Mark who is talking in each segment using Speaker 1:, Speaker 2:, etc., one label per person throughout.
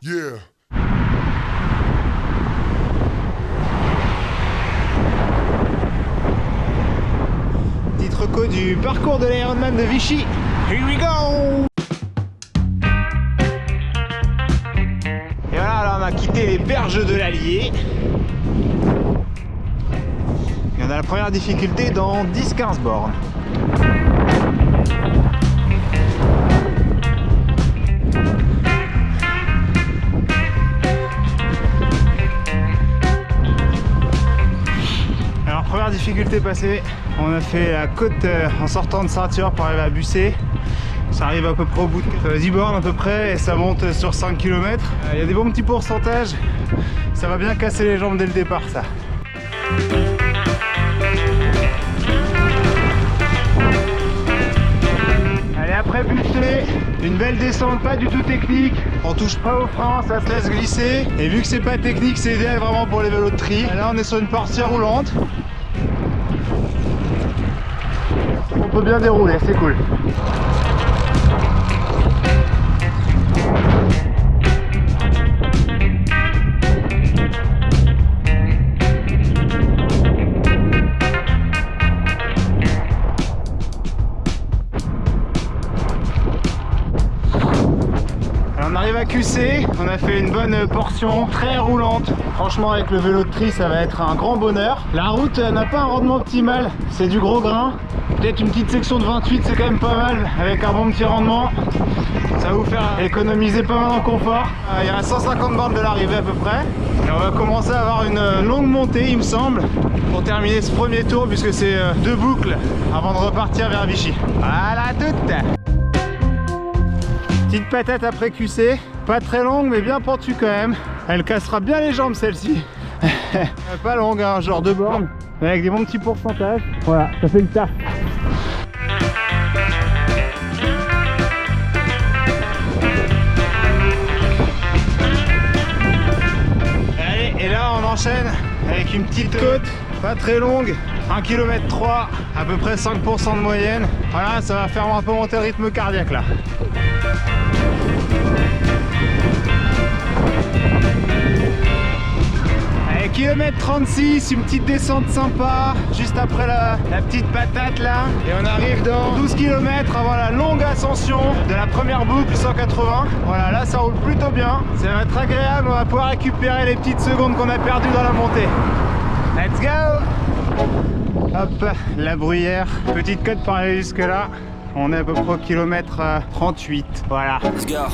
Speaker 1: Yeah.
Speaker 2: Titre reco du parcours de l'Ironman de Vichy. Here we go! Et voilà, là on a quitté les berges de l'Allier. Et on a la première difficulté dans 10-15 bornes. Alors première difficulté passée, on a fait la côte en sortant de Saint-Thior pour arriver à Bussé. Ça arrive à peu près au bout de 10 bornes à peu près et ça monte sur 5 km. Il y a des bons petits pourcentages, ça va bien casser les jambes dès le départ ça. Allez, après Bussé, une belle descente pas du tout technique, on touche pas au frein, ça se laisse glisser et vu que c'est pas technique c'est idéal vraiment pour les vélos de tri. Là on est sur une partie roulante, on peut bien dérouler, c'est cool. On arrive à QC, on a fait une bonne portion très roulante. Franchement avec le vélo de tri ça va être un grand bonheur. La route n'a pas un rendement optimal, c'est du gros grain. Peut-être une petite section de 28 c'est quand même pas mal avec un bon petit rendement. Ça va vous faire économiser pas mal en confort. Il reste 150 bornes de l'arrivée à peu près. Et on va commencer à avoir une longue montée il me semble pour terminer ce premier tour puisque c'est 2 boucles avant de repartir vers Vichy. Voilà toute. Petite patate après QC, pas très longue mais bien pentue quand même. Elle cassera bien les jambes celle-ci. Pas longue, hein, genre 2 bornes, mais avec des bons petits pourcentages. Voilà, ça fait le taf. Allez, et là on enchaîne avec une petite côte, pas très longue. 1 km 3, à peu près 5% de moyenne. Voilà, ça va faire un peu monter le rythme cardiaque là. Allez, kilomètre 36, une petite descente sympa, juste après la petite patate là. Et on arrive dans 12 km avant la longue ascension de la première boucle 180. Voilà, là ça roule plutôt bien. Ça va être agréable, on va pouvoir récupérer les petites secondes qu'on a perdues dans la montée. Let's go! Hop, la bruyère, petite côte pour aller jusque là. On est à peu près au kilomètre 38, voilà.
Speaker 3: Let's go.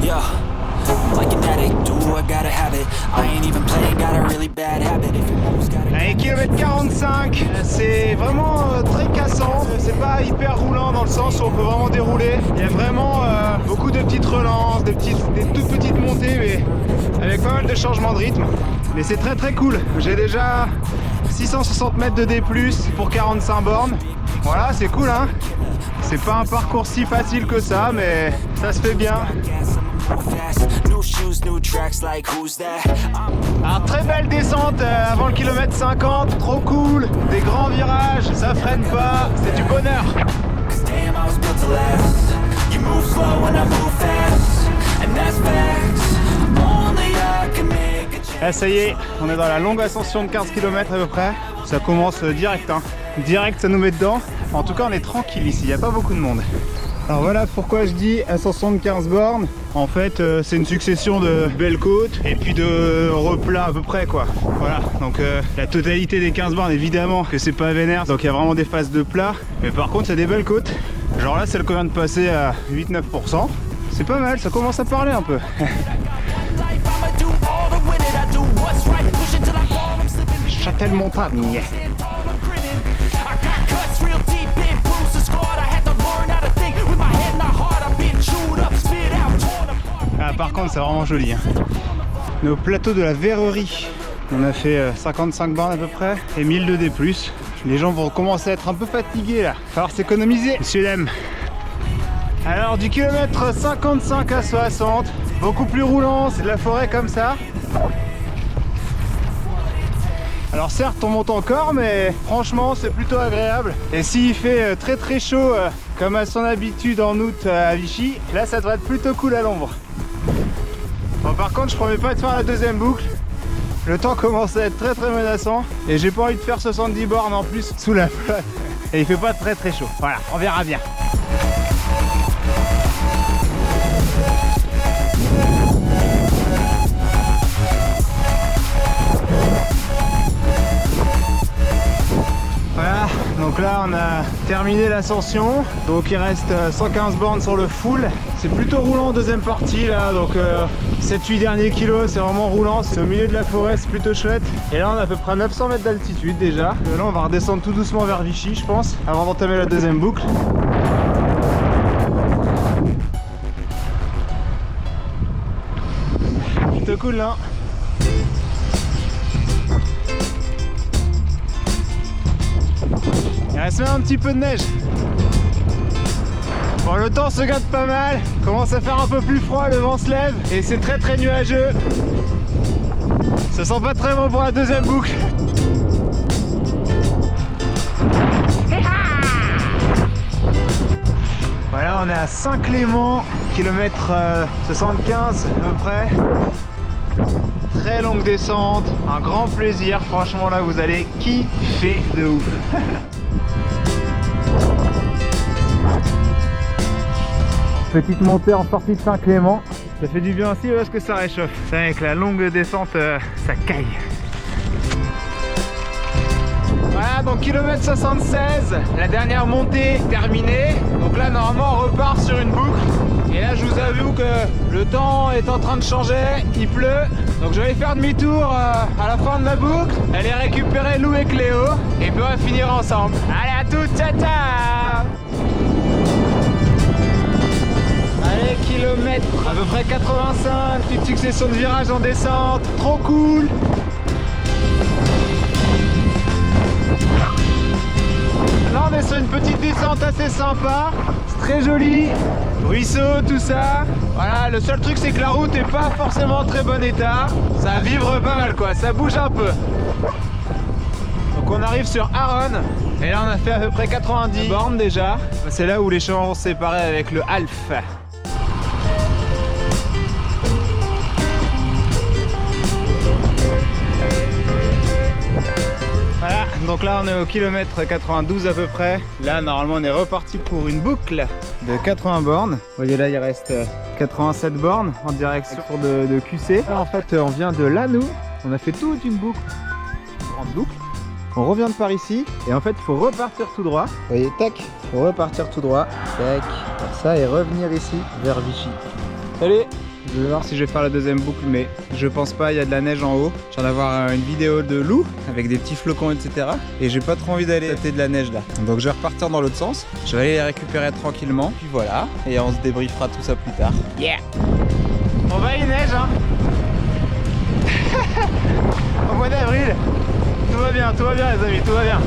Speaker 3: Yeah. Like an addict, do I gotta have it. I ain't even playing, got a really bad habit. If you moves, gotta...
Speaker 2: Allez, kilomètre 45, c'est vraiment très cassant. C'est pas hyper roulant dans le sens où on peut vraiment dérouler. Il y a vraiment beaucoup de petites relances, des toutes petites montées, mais avec pas mal de changements de rythme. Mais c'est très très cool. J'ai déjà 660 mètres de D+, pour 45 bornes. Voilà, c'est cool hein. C'est pas un parcours si facile que ça, mais ça se fait bien. Alors très belle descente avant le kilomètre 50, trop cool. Des grands virages, ça freine pas, c'est du bonheur. Ah, ça y est, on est dans la longue ascension de 15 km à peu près. Ça commence direct, hein. Direct ça nous met dedans. En tout cas on est tranquille ici, il n'y a pas beaucoup de monde. Alors voilà pourquoi je dis ascension de 15 bornes. En fait c'est une succession de belles côtes et puis de replats à peu près quoi. Voilà, donc la totalité des 15 bornes évidemment que c'est pas vénère, donc il y a vraiment des phases de plat. Mais par contre c'est des belles côtes. Genre là celle qu'on vient de passer à 8-9%. C'est pas mal, ça commence à parler un peu. Châtel-Montagne. Ah, par contre c'est vraiment joli hein. Nos plateaux de la Verrerie, on a fait 55 bornes à peu près et 1000 de D+. Les gens vont commencer à être un peu fatigués là, il va falloir s'économiser monsieur dames. Alors du kilomètre 55 à 60, beaucoup plus roulant, c'est de la forêt comme ça. Alors certes on monte encore mais franchement c'est plutôt agréable. Et s'il fait très très chaud comme à son habitude en août à Vichy, là ça devrait être plutôt cool à l'ombre. Bon, par contre je promets pas de faire la deuxième boucle. Le temps commence à être très menaçant et j'ai pas envie de faire 70 bornes en plus sous la flotte. Et il fait pas très chaud. Voilà, on verra bien. Voilà, donc là on a terminé l'ascension, donc il reste 115 bornes sur le full. C'est plutôt roulant en deuxième partie là, donc 7-8 derniers kilos, c'est vraiment roulant, c'est au milieu de la forêt, c'est plutôt chouette. Et là on a à peu près 900 mètres d'altitude déjà. Là on va redescendre tout doucement vers Vichy je pense, avant d'entamer la deuxième boucle. Plutôt cool là. Il reste même un petit peu de neige. Bon, le temps se gâte pas mal, commence à faire un peu plus froid, le vent se lève et c'est très nuageux. Ça sent pas très bon pour la deuxième boucle. Voilà, on est à Saint-Clément, kilomètre 75 à peu près. Très longue descente, un grand plaisir, franchement là vous allez kiffer de ouf. Petite montée en sortie de Saint-Clément, ça fait du bien aussi parce que ça réchauffe. C'est avec la longue descente, ça caille. Voilà, donc kilomètre 76, la dernière montée terminée. Donc là normalement on repart sur une boucle. Et là je vous avoue que le temps est en train de changer, il pleut. Donc je vais faire demi-tour à la fin de la boucle, aller récupérer Lou et Cléo. Et puis on va finir ensemble. Allez à toutes, ciao ciao. Allez, kilomètre à peu près 85, petite succession de virages en descente, trop cool. Là on est sur une petite descente assez sympa, c'est très joli, ruisseau, tout ça. Voilà, le seul truc c'est que la route est pas forcément en très bon état, ça vibre pas mal quoi, ça bouge un peu. Donc on arrive sur Aron, et là on a fait à peu près 90 bornes déjà. C'est là où les chemins vont se séparer avec le Half. Voilà, donc là on est au kilomètre 92 à peu près. Là normalement on est reparti pour une boucle de 80 bornes. Vous voyez là il reste 87 bornes en direction de QC. Là, en fait on vient de Lannou, on a fait toute une boucle, une grande boucle. On revient de par ici et en fait il faut repartir tout droit. Vous voyez, tac, il faut repartir tout droit, tac, comme ça et revenir ici vers Vichy. Salut! Je vais voir si je vais faire la deuxième boucle, mais je pense pas, il y a de la neige en haut. Je viens d'avoir une vidéo de Lou avec des petits flocons etc. Et j'ai pas trop envie d'aller tâter de la neige là. Donc je vais repartir dans l'autre sens. Je vais aller les récupérer tranquillement. Puis voilà. Et on se débriefera tout ça plus tard. Yeah! On va il neige hein. Au mois d'avril. Tout va bien les amis, tout va bien.